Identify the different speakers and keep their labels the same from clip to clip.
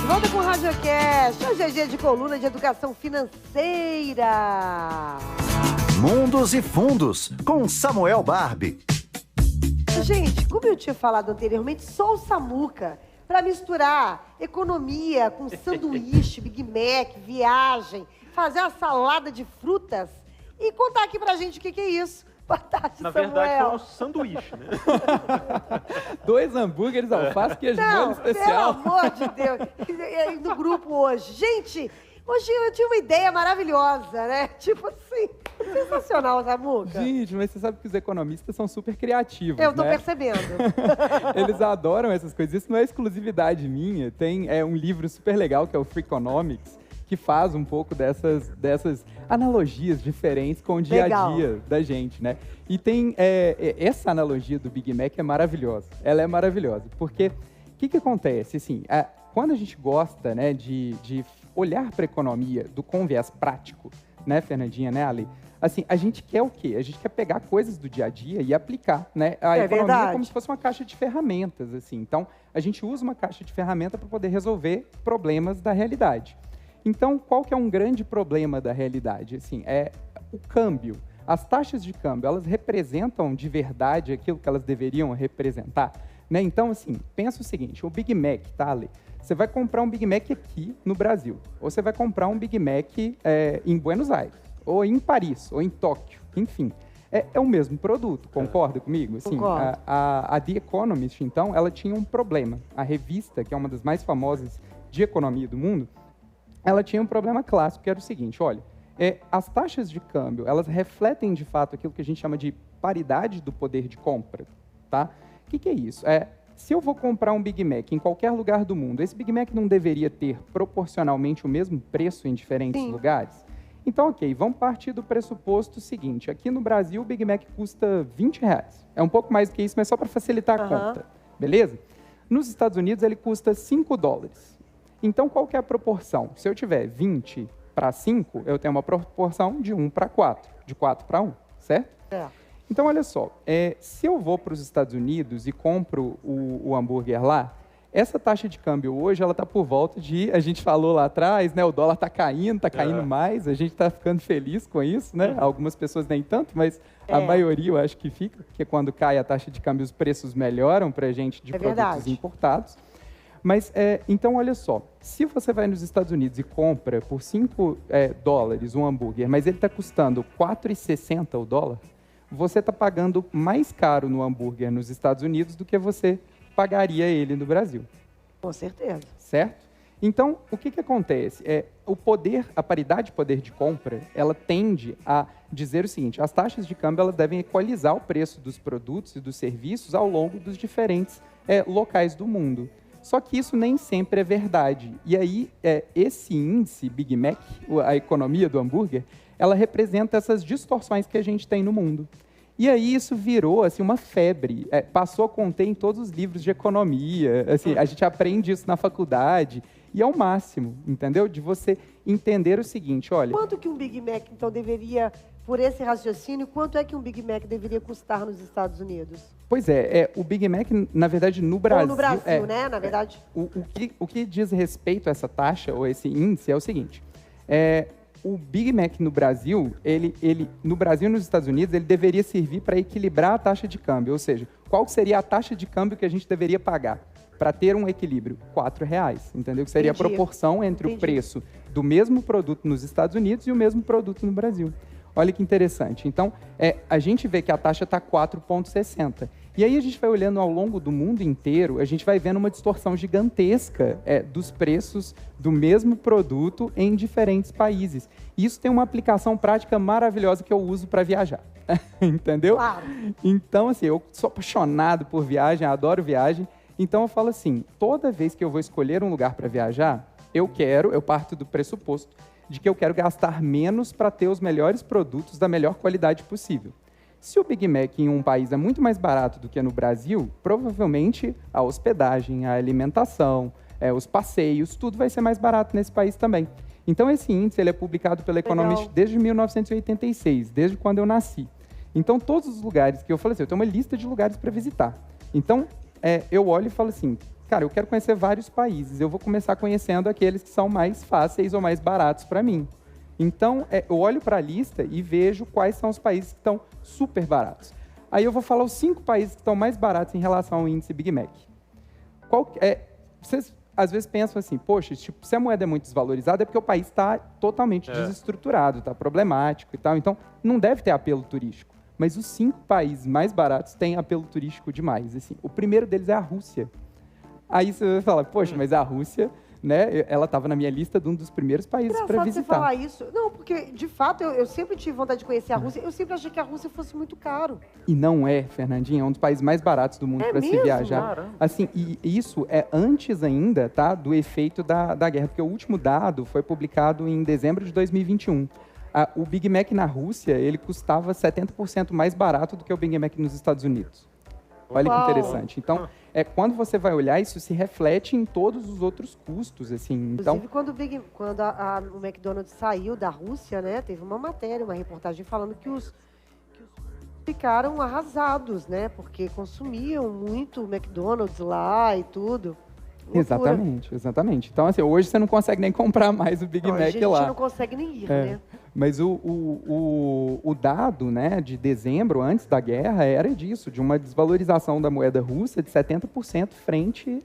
Speaker 1: volta com o RadioCast. Hoje é dia de coluna de educação financeira.
Speaker 2: Mundos e Fundos, com Samuel Barbie.
Speaker 1: Gente, como eu tinha falado anteriormente, sou o Samuca para misturar economia com sanduíche, Big Mac, viagem, fazer uma salada de frutas e contar aqui pra gente o que é isso. Boa tarde,
Speaker 3: Na
Speaker 1: Samuel.
Speaker 3: verdade, foi um sanduíche, né?
Speaker 4: 2 hambúrgueres, alface, queijo molho especial.
Speaker 1: Pelo amor de Deus. No grupo hoje. Gente, hoje eu tinha uma ideia maravilhosa, né? Tipo assim, sensacional, Samuca.
Speaker 4: Gente, mas você sabe que os economistas são super criativos,
Speaker 1: Eu tô
Speaker 4: né?
Speaker 1: percebendo.
Speaker 4: Eles adoram essas coisas. Isso não é exclusividade minha. Tem um livro super legal, que é o Freakonomics, que faz um pouco dessas analogias diferentes com o dia a dia da gente, né? E tem essa analogia do Big Mac é maravilhosa. Ela é maravilhosa, porque o que acontece? Assim, quando a gente gosta, né, de olhar para a economia com viés prático, né, Fernandinha, né, Ali? Assim, a gente quer o quê? A gente quer pegar coisas do dia a dia e aplicar, né? A economia é como se fosse uma caixa de ferramentas, assim. Então, a gente usa uma caixa de ferramentas para poder resolver problemas da realidade. Então, qual que é um grande problema da realidade? Assim, é o câmbio. As taxas de câmbio, elas representam de verdade aquilo que elas deveriam representar, né? Então, assim, pensa o seguinte, o Big Mac, tá, Ale? Você vai comprar um Big Mac aqui no Brasil, ou você vai comprar um Big Mac em Buenos Aires, ou em Paris, ou em Tóquio, enfim. É o mesmo produto, concorda comigo? Assim,
Speaker 1: concordo.
Speaker 4: A The Economist, então, ela tinha um problema. A revista, que é uma das mais famosas de economia do mundo, ela tinha um problema clássico, que era o seguinte, olha, as taxas de câmbio, elas refletem, de fato, aquilo que a gente chama de paridade do poder de compra, tá? O que é isso? Se eu vou comprar um Big Mac em qualquer lugar do mundo, esse Big Mac não deveria ter proporcionalmente o mesmo preço em diferentes lugares? Então, ok, vamos partir do pressuposto seguinte, aqui no Brasil o Big Mac custa R$20. É um pouco mais do que isso, mas só para facilitar a conta, beleza? Nos Estados Unidos ele custa $5. Então, qual que é a proporção? Se eu tiver 20 para 5, eu tenho uma proporção de 1 para 4, de 4 para 1, certo? Então, olha só, se eu vou para os Estados Unidos e compro o hambúrguer lá, essa taxa de câmbio hoje, ela está por volta de, a gente falou lá atrás, né? O dólar está caindo mais, a gente está ficando feliz com isso, né? Algumas pessoas nem tanto, mas a maioria eu acho que fica, porque quando cai a taxa de câmbio, os preços melhoram para a gente de produtos importados. Mas, então, olha só, se você vai nos Estados Unidos e compra por $5 um hambúrguer, mas ele está custando R$4,60 o dólar, você está pagando mais caro no hambúrguer nos Estados Unidos do que você pagaria ele no Brasil.
Speaker 1: Com certeza.
Speaker 4: Certo? Então, o que acontece? A paridade de poder de compra, ela tende a dizer o seguinte, as taxas de câmbio elas devem equalizar o preço dos produtos e dos serviços ao longo dos diferentes locais do mundo. Só que isso nem sempre é verdade. E aí, esse índice Big Mac, a economia do hambúrguer, ela representa essas distorções que a gente tem no mundo. E aí isso virou assim, uma febre, passou a conter em todos os livros de economia, assim, a gente aprende isso na faculdade, e é o máximo, entendeu? De você entender o seguinte, olha...
Speaker 1: Quanto que um Big Mac, então, deveria, por esse raciocínio, quanto é que um Big Mac deveria custar nos Estados Unidos?
Speaker 4: Pois o Big Mac, na verdade, no Brasil...
Speaker 1: Ou no Brasil, né, na verdade?
Speaker 4: O que diz respeito a essa taxa, ou esse índice, é o seguinte, o Big Mac no Brasil, no Brasil e nos Estados Unidos, ele deveria servir para equilibrar a taxa de câmbio, ou seja, qual seria a taxa de câmbio que a gente deveria pagar para ter um equilíbrio? R$4, entendeu? Que seria a proporção entre o preço do mesmo produto nos Estados Unidos e o mesmo produto no Brasil. Olha que interessante. Então, a gente vê que a taxa está 4,60. E aí a gente vai olhando ao longo do mundo inteiro, a gente vai vendo uma distorção gigantesca dos preços do mesmo produto em diferentes países. E isso tem uma aplicação prática maravilhosa que eu uso para viajar. Entendeu?
Speaker 1: Claro.
Speaker 4: Então, assim, eu sou apaixonado por viagem, adoro viagem. Então, eu falo assim, toda vez que eu vou escolher um lugar para viajar, eu parto do pressuposto de que eu quero gastar menos para ter os melhores produtos da melhor qualidade possível. Se o Big Mac em um país é muito mais barato do que no Brasil, provavelmente a hospedagem, a alimentação, os passeios, tudo vai ser mais barato nesse país também. Então, esse índice ele é publicado pela Economist desde 1986, desde quando eu nasci. Então, todos os lugares que eu falei assim, eu tenho uma lista de lugares para visitar. Então, eu olho e falo assim, cara, eu quero conhecer vários países. Eu vou começar conhecendo aqueles que são mais fáceis ou mais baratos para mim. Então, eu olho para a lista e vejo quais são os países que estão super baratos. Aí eu vou falar os 5 países que estão mais baratos em relação ao índice Big Mac. Vocês às vezes pensam assim, poxa, tipo, se a moeda é muito desvalorizada é porque o país está totalmente desestruturado, está problemático e tal. Então, não deve ter apelo turístico. Mas os 5 países mais baratos têm apelo turístico demais. Assim. O primeiro deles é a Rússia. Aí você vai falar, poxa, mas a Rússia, né, ela estava na minha lista de um dos primeiros países para visitar.
Speaker 1: Você falar isso. Não, porque, de fato, eu sempre tive vontade de conhecer a Rússia. Eu sempre achei que a Rússia fosse muito caro.
Speaker 4: E não é, Fernandinha, é um dos países mais baratos do mundo para se viajar.
Speaker 3: Caramba.
Speaker 4: Assim, e isso é antes ainda, tá, do efeito da guerra, porque o último dado foi publicado em dezembro de 2021. O Big Mac na Rússia, ele custava 70% mais barato do que o Big Mac nos Estados Unidos. Olha que interessante. Então, quando você vai olhar, isso se reflete em todos os outros custos, assim. Então,
Speaker 1: inclusive, quando o McDonald's saiu da Rússia, né, teve uma matéria, uma reportagem falando que os ficaram arrasados, né, porque consumiam muito o McDonald's lá e tudo. Loucura.
Speaker 4: Exatamente. Então, assim, hoje você não consegue nem comprar mais o Big Mac lá.
Speaker 1: A gente não consegue nem ir, né?
Speaker 4: Mas o dado, né, de dezembro, antes da guerra, era disso, de uma desvalorização da moeda russa de 70% frente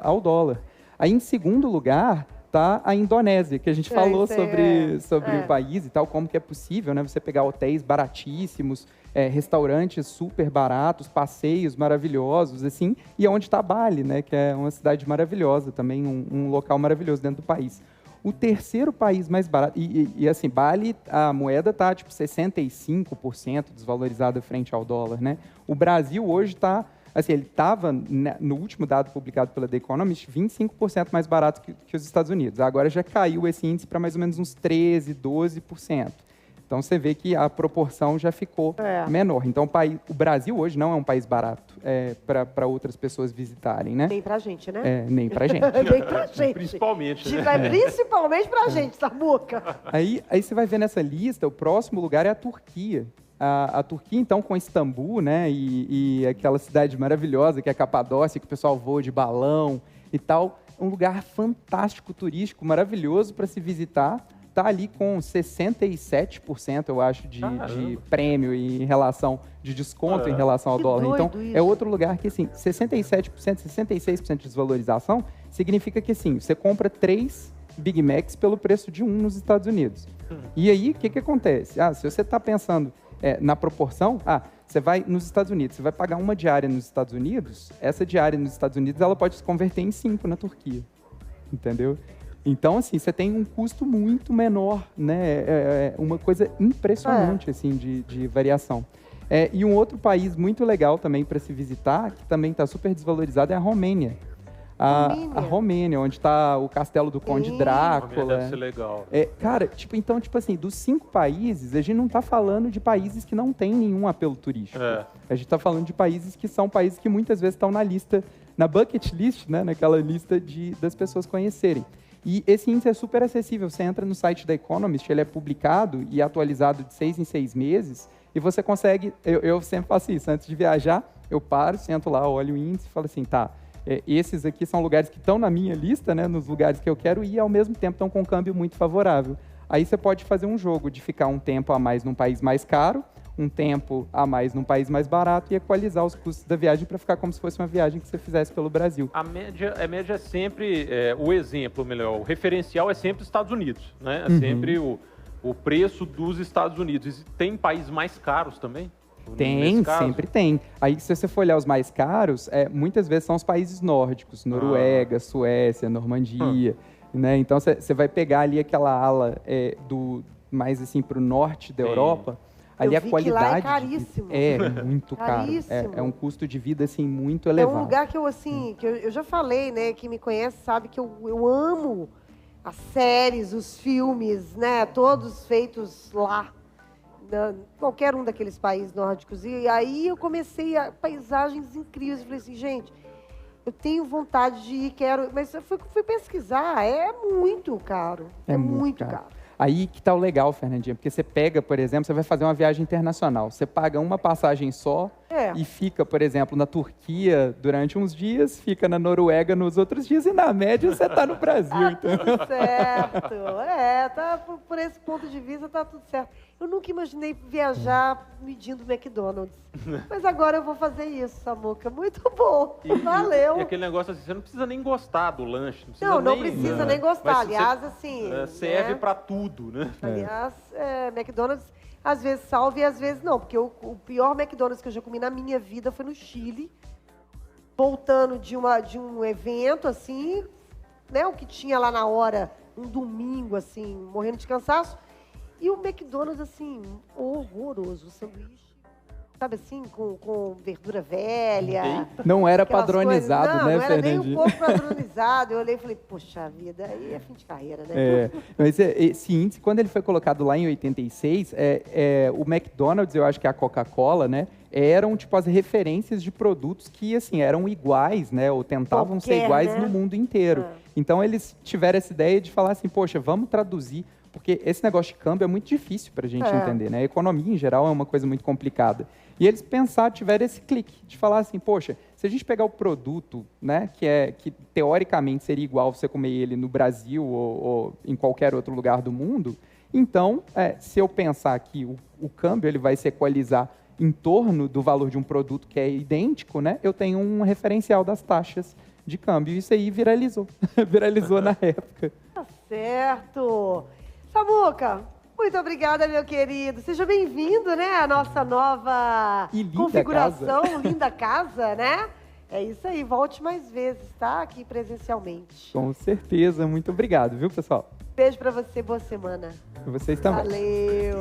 Speaker 4: ao dólar. Aí, em segundo lugar, está a Indonésia, que a gente falou sobre o país e tal, como que é possível, né, você pegar hotéis baratíssimos, restaurantes super baratos, passeios maravilhosos, assim, e onde está Bali, né, que é uma cidade maravilhosa também, um local maravilhoso dentro do país. O terceiro país mais barato, e assim, Bali, a moeda está tipo 65% desvalorizada frente ao dólar, né? O Brasil hoje está, assim, ele estava, no último dado publicado pela The Economist, 25% mais barato que os Estados Unidos. Agora já caiu esse índice para mais ou menos uns 13%, 12%. Então, você vê que a proporção já ficou menor. Então, o Brasil hoje não é um país barato para outras pessoas visitarem, né?
Speaker 1: Nem pra gente, né?
Speaker 4: Nem pra gente.
Speaker 1: Nem pra gente.
Speaker 3: Principalmente, né?
Speaker 1: Principalmente pra gente, Samuca.
Speaker 4: Aí você vai ver nessa lista, o próximo lugar é a Turquia. A Turquia, então, com Istambul, né? E aquela cidade maravilhosa que é a Capadócia, que o pessoal voa de balão e tal. Um lugar fantástico, turístico, maravilhoso para se visitar. Está ali com 67%, eu acho, de prêmio em relação, de desconto em relação ao dólar. Então, é outro lugar que, assim, 67%, 66% de desvalorização significa que, assim, você compra 3 Big Macs pelo preço de 1 nos Estados Unidos. E aí, o que acontece? Se você está pensando na proporção, você vai nos Estados Unidos, você vai pagar uma diária nos Estados Unidos, essa diária nos Estados Unidos ela pode se converter em 5 na Turquia. Entendeu? Então, assim, você tem um custo muito menor, né? Uma coisa impressionante, assim, de variação. E um outro país muito legal também para se visitar, que também está super desvalorizado, é a Romênia. A Romênia, onde está o castelo do Conde Drácula.
Speaker 3: Deve ser legal.
Speaker 4: Cara, então, assim, dos 5 países, a gente não está falando de países que não têm nenhum apelo turístico. A gente está falando de países que são países que muitas vezes estão na lista, na bucket list, né? Naquela lista das pessoas conhecerem. E esse índice é super acessível. Você entra no site da Economist, ele é publicado e atualizado de 6 em 6 meses, e você consegue... Eu sempre faço isso. Antes de viajar, eu paro, sento lá, olho o índice e falo assim, tá, esses aqui são lugares que estão na minha lista, né, nos lugares que eu quero ir, e ao mesmo tempo estão com um câmbio muito favorável. Aí você pode fazer um jogo de ficar um tempo a mais num país mais caro, um tempo a mais num país mais barato e equalizar os custos da viagem para ficar como se fosse uma viagem que você fizesse pelo Brasil.
Speaker 3: A média é sempre o exemplo, melhor, o referencial é sempre os Estados Unidos, né? É sempre o preço dos Estados Unidos. E tem países mais caros também?
Speaker 4: Tem, sempre tem. Aí, se você for olhar os mais caros, muitas vezes são os países nórdicos, Noruega, Suécia, Normandia, né? Então, você vai pegar ali aquela ala mais assim para o norte da Europa. Ali a qualidade
Speaker 1: lá é caríssimo.
Speaker 4: Muito caro. É um custo de vida assim muito elevado.
Speaker 1: É um lugar que eu já falei, né? Quem me conhece sabe que eu amo as séries, os filmes, né? Todos feitos lá, qualquer um daqueles países nórdicos. E aí eu comecei a paisagens incríveis. Eu falei assim, gente, eu tenho vontade de ir, quero, mas eu fui pesquisar. É muito caro. É muito caro.
Speaker 4: Aí que tá o legal, Fernandinha, porque você pega, por exemplo, você vai fazer uma viagem internacional, você paga uma passagem só e fica, por exemplo, na Turquia durante uns dias, fica na Noruega nos outros dias e na média você está no Brasil, entendeu?
Speaker 1: Tudo certo. Tá, por esse ponto de vista tá tudo certo. Eu nunca imaginei viajar medindo McDonald's. Mas agora eu vou fazer isso, Samuca. Muito bom. Valeu.
Speaker 3: E aquele negócio assim, você não precisa nem gostar do lanche. Não
Speaker 1: precisa nem gostar.
Speaker 3: Mas
Speaker 1: Aliás, assim...
Speaker 3: serve para tudo, né?
Speaker 1: Aliás, McDonald's às vezes salva e às vezes não. Porque o pior McDonald's que eu já comi na minha vida foi no Chile. Voltando de um evento, assim, né? O que tinha lá na hora, um domingo, assim, morrendo de cansaço. E o McDonald's, assim, horroroso. O sanduíche, sabe assim, com verdura velha.
Speaker 4: Não era padronizado,
Speaker 1: coisas.
Speaker 4: né,
Speaker 1: Não era nem
Speaker 4: Fernandinho?
Speaker 1: um pouco padronizado. Eu olhei e falei, poxa vida, aí é fim de carreira, né?
Speaker 4: Mas esse índice, quando ele foi colocado lá em 86, o McDonald's, eu acho que a Coca-Cola, né, eram tipo as referências de produtos que assim eram iguais, né, ou tentavam ser iguais, né, no mundo inteiro. Então eles tiveram essa ideia de falar assim, poxa, vamos traduzir, porque esse negócio de câmbio é muito difícil para a gente entender, né? A economia em geral é uma coisa muito complicada. E eles tiveram esse clique de falar assim, poxa, se a gente pegar o produto, né, que teoricamente seria igual você comer ele no Brasil ou em qualquer outro lugar do mundo, então, se eu pensar que o câmbio ele vai se equalizar em torno do valor de um produto que é idêntico, né, eu tenho um referencial das taxas de câmbio. Isso aí viralizou. Viralizou na época.
Speaker 1: Tá certo. Samuca, muito obrigada, meu querido. Seja bem-vindo, né, à nossa nova configuração, linda casa, né? É isso aí, volte mais vezes, tá? Aqui presencialmente.
Speaker 4: Com certeza, muito obrigado, viu, pessoal?
Speaker 1: Beijo pra você, boa semana.
Speaker 4: E vocês também.
Speaker 1: Valeu.